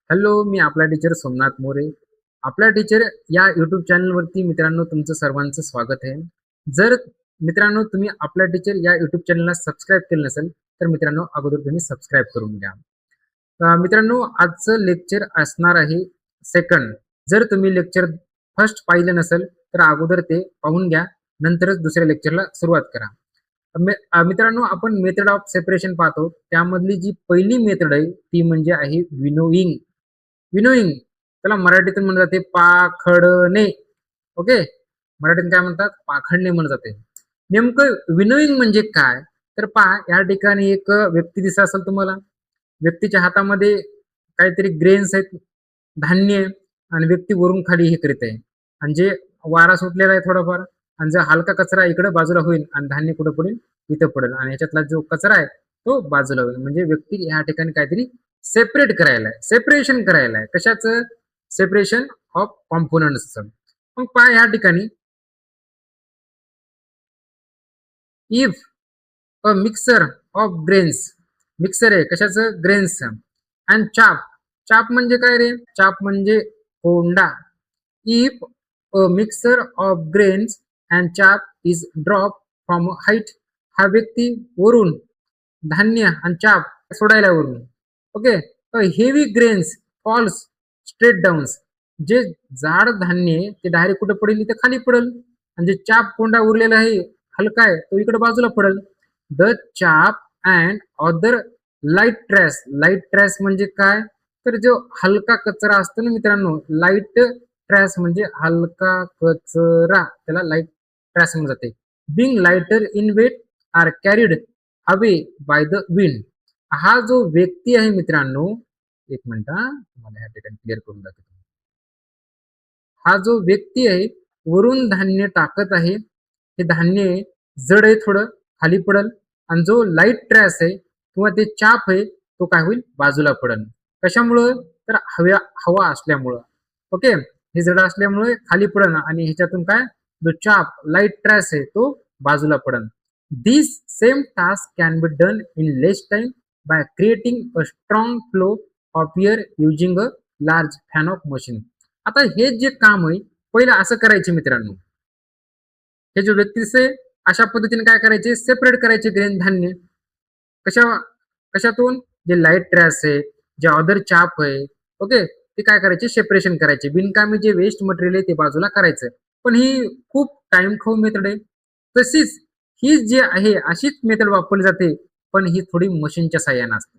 Hello, मी आपला teacher Somnath More. आपला teacher या यूट्यूब चॅनलवरती मित्रांनो तुमचं सर्वांचं स्वागत आहे. जर मित्रांनो तुम्ही आपला टीचर या यूट्यूब चॅनलला सबस्क्राईब केलं नसेल, तर मित्रांनो अगोदर तुम्ही सबस्क्राईब करून घ्या. मित्रांनो आजचं लेक्चर असणार आहे सेकंड. जर तुम्ही लेक्चर फर्स्ट पाहिलं नसेल, तर अगोदर ते पाहून घ्या. नंतरच दुसऱ्या लेक्चरला सुरुवात करा. मित्रांनो आपण मेथड ऑफ सेपरेशन पाहतो. त्यामधली जी पहिली मेथड आहे ती म्हणजे आहे विनोइंग. विनोइंग त्याला मराठीतून म्हणलं जाते पाखडणे. ओके, मराठीतून काय म्हणतात? पाखडणे म्हणलं जाते. नेमकं विनोइंग म्हणजे काय? तर पहा, या ठिकाणी एक व्यक्ती दिसत असेल तुम्हाला. व्यक्तीच्या हातामध्ये काहीतरी ग्रेन्स आहेत, धान्य आहे, आणि व्यक्ती वरून खाली हे करीत आहे. आणि जे वारा सुटलेला आहे थोडाफार, आणि जर हलका कचरा इकडे बाजूला होईल आणि धान्य कुठं पडेल? इथं पडेल, आणि ह्याच्यातला जो कचरा आहे तो बाजूला होईल. म्हणजे व्यक्ती ह्या ठिकाणी काहीतरी सेपरेट करायला आहे, सेपरेशन करायला आहे. कशाचं? Separation of components. मग पहा या ठिकाणी, if a mixture of grains, mixer आहे कशाचं? ग्रेन्स. अँड चाप, चाप म्हणजे काय रे? चाप म्हणजे कोंडा. If a mixture of grains and chaff is drop from height, हा व्यक्ती वरून धान्य आणि चाप सोडायला वरून. Okay, heavy grains falls straight down, जे जाड धान्य आहे ते डायरेक्ट कुठे पडेल? इथे खाली पडेल. आणि जे चाप कोंडा उरलेला आहे हलका आहे तो इकडे बाजूला पडेल. द चाप and other light trash, light trash म्हणजे काय? तर जो हलका कचरा असतो ना मित्रांनो, लाईट ट्रॅश म्हणजे हलका कचरा, त्याला लाईट ट्रॅश म्हणून जाते. Being lighter in weight are carried away by the wind. हा जो व्यक्ती आहे मित्रांनो, एक मिनिट मला या ठिकाणी क्लिअर करून दाखवतो. हा जो व्यक्ती आहे वरून धान्य टाकत आहे, हे धान्य जड आहे, थोडं खाली पडल. आणि जो लाईट ट्रॅश आहे किंवा ते चाप आहे तो काय होईल? बाजूला पडल. कशामुळं? तर हवा असल्यामुळं. ओके, हे जड असल्यामुळे खाली पडल, आणि ह्याच्यातून काय? जो चाप लाईट ट्रॅश आहे तो बाजूला पडल. This same task can be done in less time by creating a strong flow of air using a large fan of machine. आता हे जे काम आहे पहिलं असं करायचे मित्रांनो, हे जे व्यक्तीचे अशा पद्धतीने काय करायचे? सेपरेट करायचे ग्रेन धान्य. कशा कशातून? जे लाईट ट्रॅश आहे, जे अदर चाप आहे, ओके, ते काय करायचे? सेपरेशन करायचे. बिनकामी जे वेस्ट मटेरियल आहे ते बाजूला करायचं. पण ही खूप टाइम खाऊ मेथड आहे. तशीच ही जी आहे अशीच मेथड वापरली जाते, पण ही थोडी मशीनच्या साह्याने असते.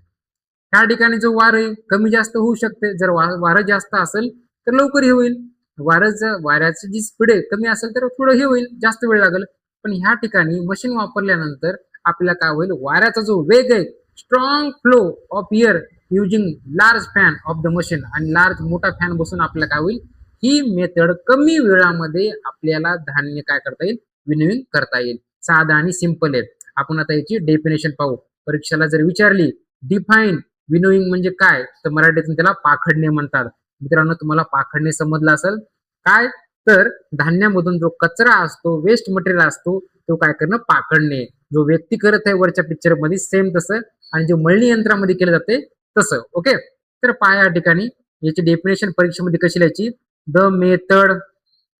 त्या ठिकाणी जो वार आहे कमी जास्त होऊ शकते. जर वारं जास्त असेल तर लवकर हे होईल. वाऱ्याची जी स्पीड आहे कमी असेल तर थोडं हे होईल, जास्त वेळ लागेल. पण ह्या ठिकाणी मशीन वापरल्यानंतर आपल्याला काय होईल? वाऱ्याचा जो वेग आहे, strong flow of air using large fan of the machine, आणि लार्ज मोठा फॅन बसून आपल्याला काय होईल? ही मेथड कमी वेळामध्ये आपल्याला धान्य काय करता येईल? विनोइंग करता येईल. साधा आणि सिंपल आहे. आपण आता याची डेफिनेशन पाहू. परीक्षेला जर विचारली डिफाईन विनोइंग म्हणजे काय, तर मराठीतून त्याला पाखडणे म्हणतात. मित्रांनो तुम्हाला पाखडणे समजला असेल काय? तर धान्यामधून जो कचरा असतो, वेस्ट मटेरियल असतो, तो काय करणं? पाखडणे. जो व्यक्ती करत आहे वरच्या पिक्चर मध्ये सेम तसं, आणि जे मळणी यंत्रामध्ये केलं जाते तसं. ओके, तर पहा या ठिकाणी याची डेफिनेशन परीक्षेमध्ये कशी लिहायची? द मेथड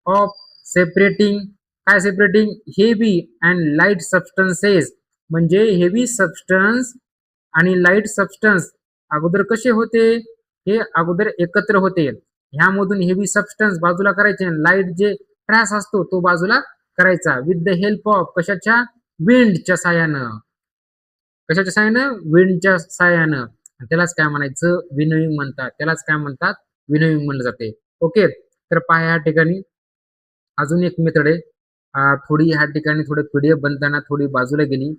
ऑफ सेपरेटिंग, काय separating? Heavy and light substances, म्हणजे हेवी सबस्टन्स आणि लाईट सबस्टन्स अगोदर कसे होते? हे अगोदर एकत्र होते. ह्यामधून हेवी सबस्टन्स बाजूला करायचे, लाईट जे ट्रॅश असतो तो बाजूला करायचा, विथ द हेल्प ऑफ कशाच्या? विंडच्या साह्यानं. कशाच्या साह्यानं? विंडच्या साह्यानं. त्यालाच काय म्हणायचं? विनोइंग म्हणतात. त्यालाच काय म्हणतात? विनोइंग म्हणलं जाते. ओके, तर पहा या ठिकाणी अजून एक मेथड आहे. थोडी ह्या ठिकाणी थोडं पीडीएफ बनताना थोडी बाजूला गेली.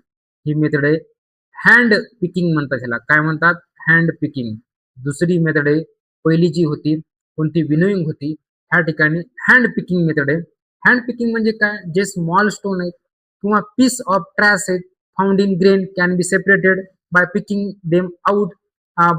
ही मेथड आहे हँड पिकिंग म्हणतात. ह्याला काय म्हणतात? Hand picking. दुसरी मेथड आहे. पहिली जी होती कोणती? विनोइंग होती. ह्या ठिकाणी हँड पिकिंग मेथड आहे. हँड पिकिंग म्हणजे काय? जे स्मॉल स्टोन आहेत किंवा पीस ऑफ ट्रॅश आहेत found in grain can be separated by picking them out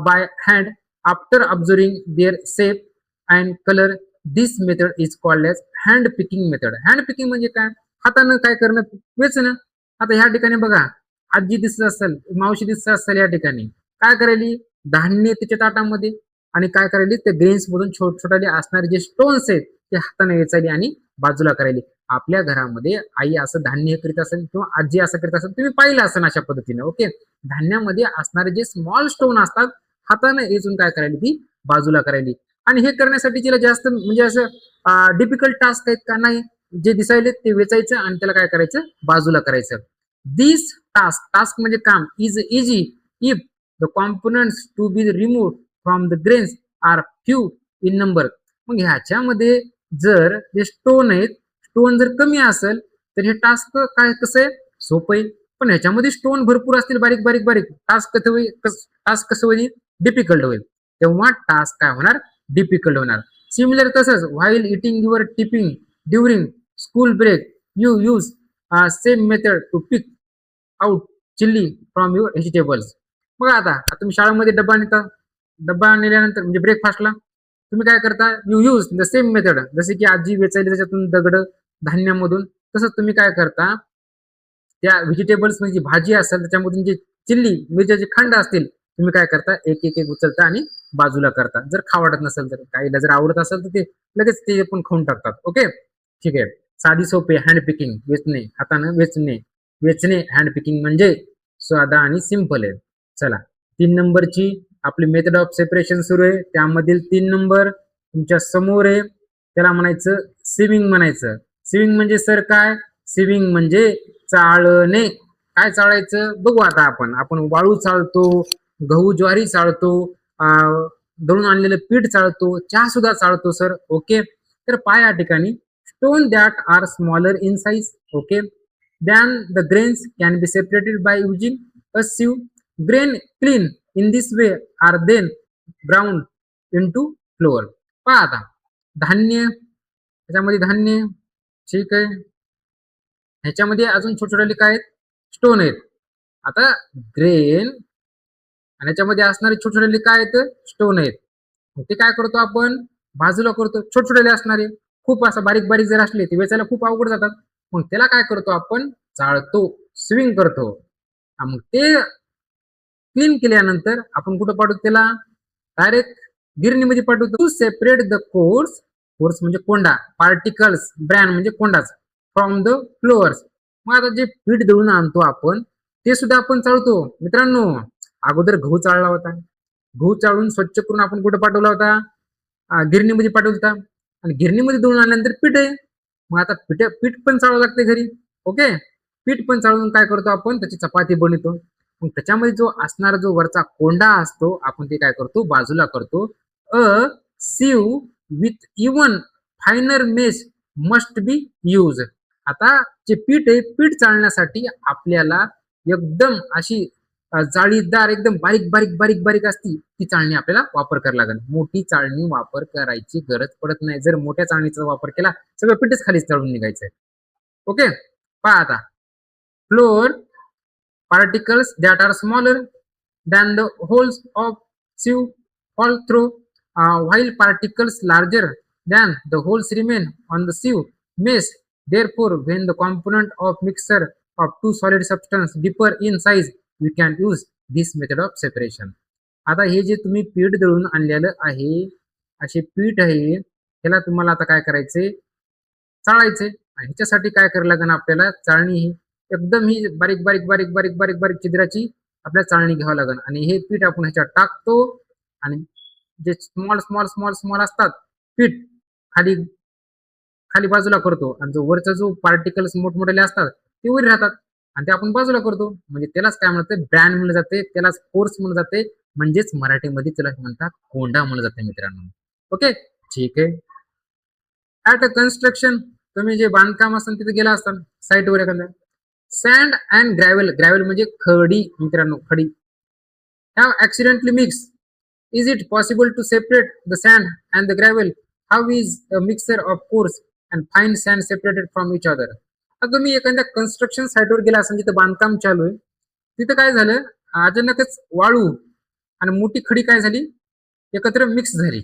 by hand after observing their shape and colour. This method is called as hand picking method. Hand picking म्हणजे काय? हातानं काय करणं? वेचणं. आता ह्या ठिकाणी बघा, आजी दिसत असेल, मावशी दिसत असेल, या ठिकाणी काय करायली? धान्य तिच्या ताटामध्ये, आणि काय करायली ते ग्रेन्स मधून छोटे असणारे जे स्टोन्स आहेत ते हाताने वेचायली आणि बाजूला करायली. आपल्या घरामध्ये आई असं धान्य करीत असेल किंवा आजी असं करीत असेल, तुम्ही पाहिलं असेल अशा पद्धतीने. ओके, धान्यामध्ये असणारे जे स्मॉल स्टोन असतात हाताने वेचून काय करायली ती बाजूला करायली. आणि हे करण्यासाठी तिला जास्त म्हणजे असं डिफिकल्ट टास्क आहेत का नाही, जे दिसायले ते वेचायचं आणि त्याला काय करायचं बाजूला करायचं. दिस टास्क म्हणजे काम is easy if the components to be remove from the grains are few in number. मग ह्याच्यामध्ये जर जे स्टोन आहेत, स्टोन जर कमी असेल तर हे टास्क काय कसं आहे सोपं आहे. पण ह्याच्यामध्ये स्टोन भरपूर असतील बारीक बारीक बारीक, टास्क कसं होईल डिफिकल्ट होईल. तेव्हा टास्क काय होणार डिफिकल्ट होणार. सिमिलर तसंच while eating your tiffin during school break you use same method to pick out chilli from your vegetables. बघा आता तुम्ही शाळेमध्ये डब्बा नेता, डब्बा नेल्यानंतर म्हणजे ब्रेकफास्टला तुम्ही काय करता, you use the same method. जसे की आजी वेचायली त्याच्यातून दगड धान्यामधून, तसंच तुम्ही काय करता त्या व्हेजिटेबल्स म्हणजे भाजी असेल त्याच्यामधून जे चिल्ली मिरच्याचे खंड असतील तुम्ही काय करता एक एक एक उचलता आणि बाजूला करता. जर खावडत नसेल तर, काहीला जर आवडत असेल तर ते लगेच ते पण खाऊन टाकतात. ओके, ठीक आहे. साधी सोपे हँड पिकिंग, वेचणे हाताने वेचणे, वेचणे हँड पिकिंग म्हणजे साधा आणि सिंपल आहे. चला 3 नंबरची आपली मेथड ऑफ सेपरेशन सुरू आहे. त्यामधील 3 नंबर तुमच्या समोर आहे, त्याला म्हणायचं सिविंग म्हणायचं. सिविंग म्हणजे सर काय, सिविंग म्हणजे चाळणे. काय चाळायचं बघू आता आपण वाळू चाळतो, गहू ज्वारी चाळतो, दळून आणलेलं पीठ चाळतो, चहा सुद्धा चाळतो सर. ओके, तर पहा या ठिकाणी stone that are smaller in size. Okay, then the grains can be separated by using a sieve. Grain clean in this way are then ground into flour. पहा आता धान्य, त्याच्यामध्ये धान्य ठीक आहे, ह्याच्यामध्ये अजून छोटे छोटे काय आहेत स्टोन आहेत. आता ग्रेन आणि ह्याच्यामध्ये असणारे छोटे छोटे काय आहेत स्टोन आहेत. ते काय करतो आपण बाजूला करतो. छोटे छोटे असणारे खूप असं बारीक बारीक जर असले ते वेचायला खूप अवघड जातात. मग त्याला काय करतो आपण चाळतो, स्विंग करतो. मग ते क्लीन केल्यानंतर आपण कुठं पाठवतो त्याला डायरेक्ट गिरणीमध्ये पाठवतो. To separate the coarse, coarse म्हणजे कोंडा, पार्टिकल्स ब्रॅन म्हणजे कोंडाच, फ्रॉम द फ्लोअर्स. मग आता जे पीठ दळून आणतो आपण ते सुद्धा आपण चाळतो मित्रांनो. अगोदर गहू चाळला होता, गहू चाळून स्वच्छ करून आपण कुठे पाठवला होता गिरणीमध्ये पाठवला होता. आणि गिरणीमध्ये दळून आणल्यानंतर पीठ आहे. मग आता पीठ पण चाळावं लागते घरी. ओके, पीठ पण चाळून काय करतो आपण त्याची चपाती बनवतो. मग त्याच्यामध्ये जो असणारा जो वरचा कोंडा असतो आपण ते काय करतो बाजूला करतो. A sieve with even finer mesh must be use. आता जे पीठ आहे पीठ चाळण्यासाठी आपल्याला एकदम अशी जाळीदार एकदम बारीक बारीक बारीक बारीक असती ती चाळणी आपल्याला वापर करायला लागेल. मोठी चाळणी वापर करायची गरज पडत नाही. जर मोठ्या चाळणीचा वापर केला सगळं पीठच खाली चाळून निघायचंय. ओके, पहा आता floor particles that are smaller than the holes of sieve fall through, while particles larger than the holes remain on the sieve mesh. Therefore, when the component of mixture of two solid substance differ in size, we can use this method of separation. आता हे जे तुम्ही पीठ दळून आणलेलं आहे, असे पीठ आहे, त्याला तुम्हाला आता काय करायचंय चाळायचे. ह्याच्यासाठी काय करायला लागेल आपल्याला चाळणी ही एकदम ही बारीक बारीक बारीक बारीक बारीक बारीक छिद्राची आपल्याला चाळणी घ्यावं लागेल. आणि हे पीठ आपण ह्याच्यात टाकतो आणि जे स्मॉल स्मॉल स्मॉल स्मॉल असतात पीठ खाली खाली बाजूला करतो आणि जो वरचा जो पार्टिकल्स मोठमोठे असतात ते वर राहतात आणि ते आपण बाजूला करतो. म्हणजे त्यालाच काय म्हणतात ब्रँड म्हणलं जाते, त्यालाच कोर्स म्हणलं जाते, म्हणजेच मराठीमध्ये त्याला म्हणतात कोंडा म्हणलं जाते मित्रांनो. ओके, ठीक आहे. ऍट अ कन्स्ट्रक्शन तुम्ही जे बांधकाम असतात तिथे गेला असतात साईटवर एखाद्या सँड अँड ग्रॅव्हल, ग्रॅव्हल म्हणजे खडी मित्रांनो, खडी have accidentally mix. Is it possible to separate the sand and the gravel? How is a mixture of coarse and fine sand separated from each other? आता तुम्ही एखाद्या कन्स्ट्रक्शन साईटवर गेला असाल जिथे बांधकाम चालू आहे, तिथं काय झालं अचानकच वाळू आणि मोठी खडी काय झाली एकत्र मिक्स झाली.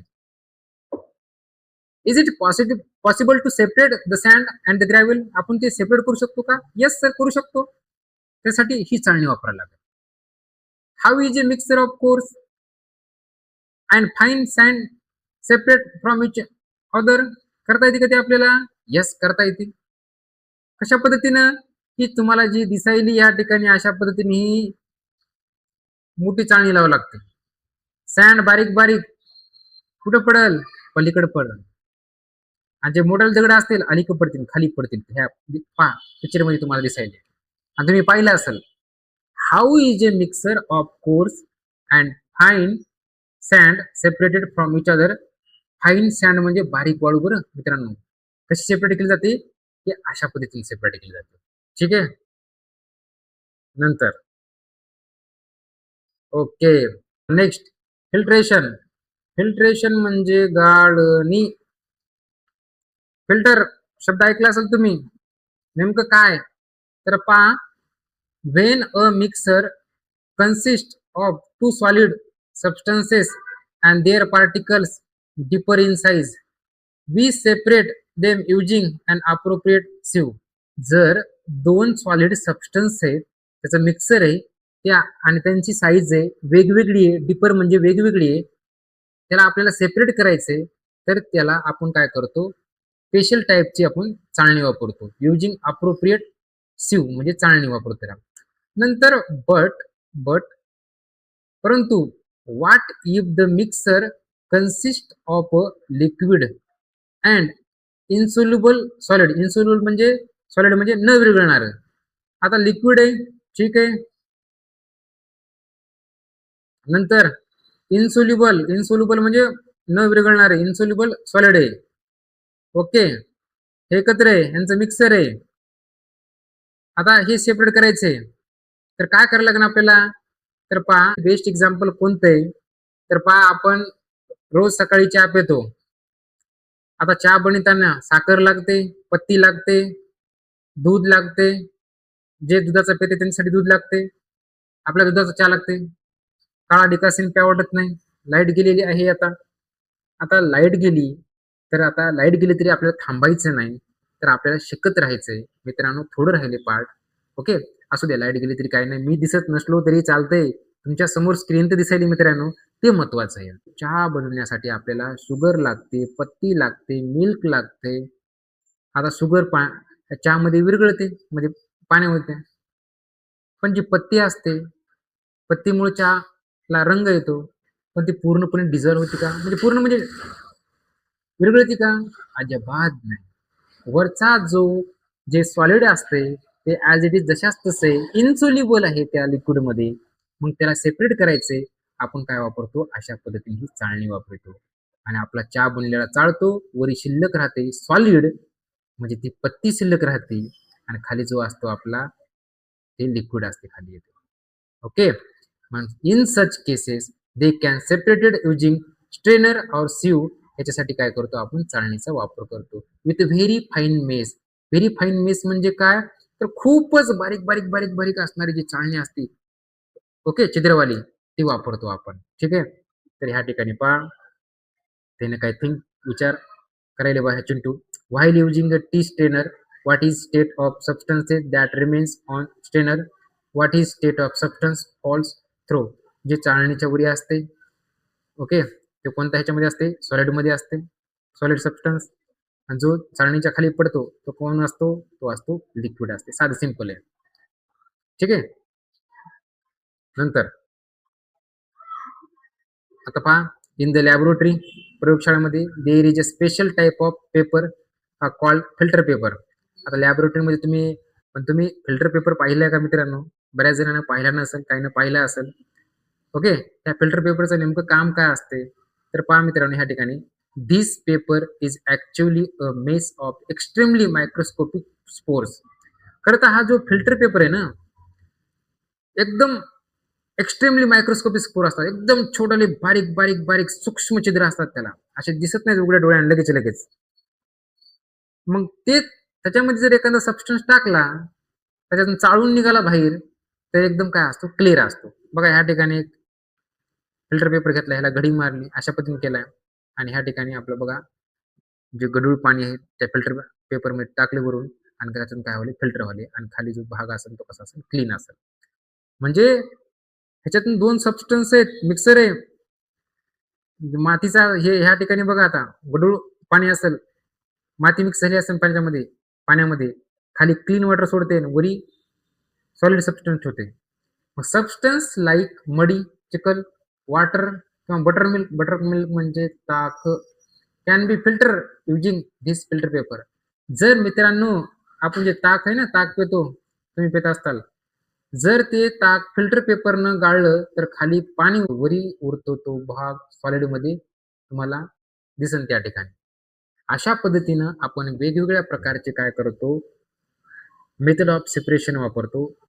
Is it possible to separate the sand and the gravel? आपण ते सेपरेट करू शकतो का? येस सर, करू शकतो. त्यासाठी ही चाळणी वापरायला लागेल. How is a mixture of coarse? And fine sand separate from each other. करता येते का ते आपल्याला? येस, करता येते. कशा पद्धतीनं? की तुम्हाला जी दिसायली या ठिकाणी अशा पद्धतीने ही मोठी चाळणी लावावी लागते. सँड बारीक बारीक कुठं पडल? पलीकडे पडल. आणि जे मोठे दगड असतील अलीकडे पडतील, खाली पडतील. ह्या पहा पिक्चर मध्ये तुम्हाला दिसायला. आणि तुम्ही पाहिलं असेल. How is a mixture of coarse and fine sand separated from each other. Fine sand म्हणजे बारीक वाळू बरं मित्रांनो. कशी सेपरेट केली जाते? की अशा पद्धतीने सेपरेट केली जाते. ठीक आहे. नंतर ओके, नेक्स्ट फिल्ट्रेशन. फिल्ट्रेशन म्हणजे गाळणी. फिल्टर शब्द ऐकला असेल तुम्ही. नेमकं काय? तर पहा, when a mixer consists of two solid substances and their particles differ in size, we separate them using an appropriate sieve. जर दोन सॉलिड सबस्टन्स आहेत, त्याचं मिक्सर आहे, त्या आणि त्यांची साईज आहे वेगवेगळी आहे, डिपर म्हणजे वेगवेगळी आहे, त्याला आपल्याला सेपरेट करायचंय, तर त्याला आपण काय करतो? स्पेशल टाईपची आपण चाळणी वापरतो. युजिंग अप्रोप्रिएट सिव म्हणजे चाळणी वापरतो त्याला. नंतर बट बट परंतु what if the mixer consist of a liquid and insoluble solid. Insoluble म्हणजे सॉलिड म्हणजे न विरघळणार. आता लिक्विड आहे, ठीक आहे. नंतर इन्सोल्युबल. इन्सोल्युबल म्हणजे न विरघळणारे. इन्सोल्युबल सॉलिड आहे. ओके, हे एकत्र आहे, यांचं मिक्सर आहे. आता हे सेपरेट करायचे, तर काय करायला लागेल आपल्याला? तर पहा, बेस्ट एक्झाम्पल कोणतं आहे? तर पहा, आपण रोज सकाळी चहा पितो. आता चहा बनवताना साखर लागते, पत्ती लागते, दूध लागते. जे दुधाचं पिते त्यांच्यासाठी दूध लागते. आपल्या दुधाचा चहा लागते. काळा डिकासन प्या वाटत नाही. लाईट गेलेली आहे आता. आता लाईट गेली, तर आता लाईट गेली तरी आपल्याला थांबायचं नाही, तर आपल्याला शिकत राहायचंय मित्रांनो. थोडं राहिले पार्ट. ओके, असू द्या, लाईट गेली तरी काही नाही, मी दिसत नसलो तरी चालतंय, तुमच्या समोर स्क्रीन तर दिसायली मित्रांनो, ते महत्वाचं आहे. चहा बनवण्यासाठी आपल्याला शुगर लागते, पत्ती लागते, मिल्क लागते. आता शुगर चहामध्ये विरघळते म्हणजे पाण्यामध्ये, पण जी पत्ती असते, पत्तीमुळे चहाला रंग येतो, पण ती पूर्णपणे डिझॉल्व्ह होती का? म्हणजे पूर्ण म्हणजे विरघळते का? अजिबात नाही. वरचा जो जे सॉलिड असते ते ऍज इट इज जशाच तसे इन्सोल्युबल आहे त्या लिक्विड मध्ये. मग त्याला सेपरेट करायचे, आपण काय वापरतो? अशा पद्धतीने ही चाळणी वापरतो. आणि आपला चहा बनलेला चाळतो, वरी शिल्लक राहते सॉलिड म्हणजे ती पत्ती शिल्लक राहते, आणि खाली जो असतो आपला ते लिक्विड असते खाली येते. ओके, मग in such cases they can separated using strainer और सिव. याच्यासाठी काय करतो आपण? चाळणीचा वापर करतो. With very fine mess. Very fine mess म्हणजे काय? तर खूपच बारीक बारीक बारीक बारीक असणारी जी चाळणी असते, ओके, छिद्रवाली, ती वापरतो आपण. ठीक आहे. तर ह्या ठिकाणी पहा, त्याने काय थिंक विचार करायला बा Chintu. While using a tea strainer, what is state of substances that remains on strainer, what is state of substance falls through. जे चाळणीच्या वरी असते, ओके, ते कोणत्या ह्याच्यामध्ये असते? सॉलिड मध्ये असते, सॉलिड सबस्टन्स. आणि जो चाळणीच्या खाली पडतो तो कोण असतो? तो असतो लिक्विड असते. साधं सिंपल आहे. ठीक आहे. नंतर आता पहा, इन द लॅबोरेटरी, प्रयोगशाळेमध्ये there is a special type of paper called filter paper. आता लॅबोरेटरीमध्ये तुम्ही फिल्टर पेपर पाहिलाय का मित्रांनो? बऱ्याच जणांना पाहिला नसेल, काहींना पाहिला असेल. ओके, त्या फिल्टर पेपरचं नेमकं काम काय असते? तर पहा मित्रांनो, ह्या ठिकाणी this paper is actually a mess of extremely microscopic spores. खरं तर हा जो फिल्टर पेपर आहे ना, एकदम एक्स्ट्रीमली मायक्रोस्कोपिक स्पोर असतात. एकदम छोटे बारीक बारीक बारीक सूक्ष्म छिद्र असतात त्याला, असे दिसत नाही उघड्या डोळ्याने लगेच लगेच. मग ते त्याच्यामध्ये जर एखादा सबस्टन्स टाकला, त्याच्यातून चाळून निघाला बाहेर, तर एकदम काय असतो? क्लिअर असतो. बघा ह्या ठिकाणी एक फिल्टर पेपर घेतला, ह्याला घडी मारली, अशा पद्धतीने केलाय. आणि ह्या ठिकाणी आपलं बघा, जे गढूळ पाणी आहे त्या फिल्टर पेपर मध्ये टाकले वरून, आणि त्याच्यातून काय होईल? फिल्टर व्हाले, आणि खाली जो भाग असेल तो कसा असेल? क्लीन असेल. म्हणजे ह्याच्यातून दोन सबस्टन्स आहेत, मिक्सर आहे. मातीचा हे ह्या ठिकाणी बघा आता गढूळ पाणी असेल, माती मिक्स झाली असेल पाण्यामध्ये खाली क्लीन वॉटर सोडते आणि वरी सॉलिड सबस्टन्स होते. मग सबस्टन्स लाईक मडी, चिकल, वॉटर किंवा बटर मिल्क म्हणजे ताक can be filter using this filter paper. जर मित्रांनो आपण जे ताक आहे ना, ताक पितो, तुम्ही पित असताल, जर ते ताक फिल्टर पेपरनं गाळलं तर खाली पाणी वरी उरतो तो भाग सॉलिडमध्ये तुम्हाला दिसेल त्या ठिकाणी. अशा पद्धतीनं आपण वेगवेगळ्या प्रकारचे काय करतो, मेथड ऑफ सेपरेशन वापरतो.